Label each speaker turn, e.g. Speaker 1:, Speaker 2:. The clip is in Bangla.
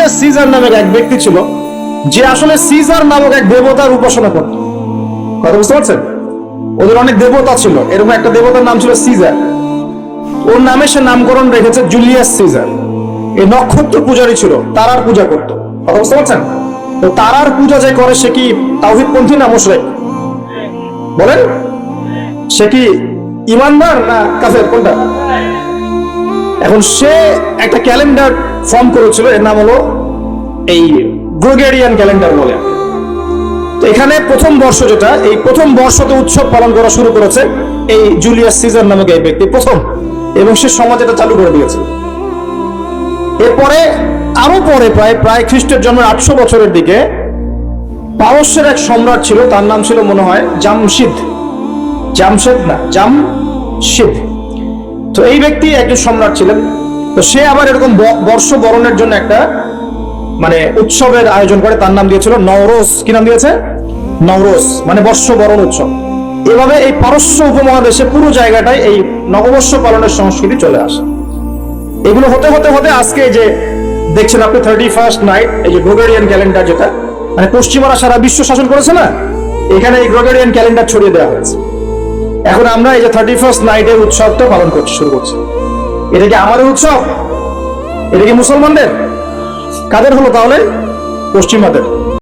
Speaker 1: জুলিয়াস সিজার নামক এক ব্যক্তি ছিল, যে আসলে সিজার নামক এক দেবতার উপাসনা করত। কথা বুঝতে পারছেন? ওদের অনেক দেবতা ছিল, এরকম একটা দেবতার নাম ছিল সিজার। ওর নামে সে নামকরণ রেখেছে জুলিয়াস সিজার। এই নক্ষত্র পূজারী ছিল, তারার পূজা করত। কথা বুঝতে পারছেন? তো তারার পূজা যে করে সে কি তাওহীদপন্থী না মুশরিক? বলেন, সে কি ইমানদার না কাফের, কোনটা? এখন সে একটা ক্যালেন্ডার ফর্ম করেছিল, এর নাম হলো এই গ্রেগরিয়ান ক্যালেন্ডার বলে। তো এখানে প্রথম বর্ষ, যেটা এই প্রথম বর্ষতে উৎসব পালন করা শুরু করেছে এই জুলিয়াস সিজার নামক এই ব্যক্তি প্রথম, এবং সে সমাজ এটা চালু করে দিয়েছে। এরপরে আরো পরে প্রায় খ্রিস্টের জন্মের 800 বছরের দিকে পারস্যের এক সম্রাট ছিল, তার নাম ছিল মনে হয় জামশিদ। জামশিদ। তো এই ব্যক্তি একজন সম্রাট ছিলেন। তো সে আবার এরকম বর্ষ বরণের জন্য একটা মানে উৎসবের আয়োজন করে, তার নাম দিয়েছিল নওরোজ। কি নাম দিয়েছে? নওরোজ, মানে বর্ষ বরণ উৎসব। এভাবে এই পারস্য উপমহাদেশে পুরো জায়গাটায় এই নববর্ষ পালনের সংস্কৃতি চলে আসে। এগুলো হতে হতে হতে আজকে যে দেখছেন আপনি 31st নাইট, এই যে গ্রেগরিয়ান ক্যালেন্ডার, যেটা মানে পশ্চিমারা সারা বিশ্ব শাসন করেছে না, এখানে এই গ্রেগরিয়ান ক্যালেন্ডার ছড়িয়ে দেওয়া হয়েছে। এখন আমরা এই যে 31st নাইটের উৎসবটা পালন করতে শুরু করছি। এটা কি আমাদের উৎসব? এটা কি মুসলমানদের? কাদের হলো তাহলে? পশ্চিমাদের।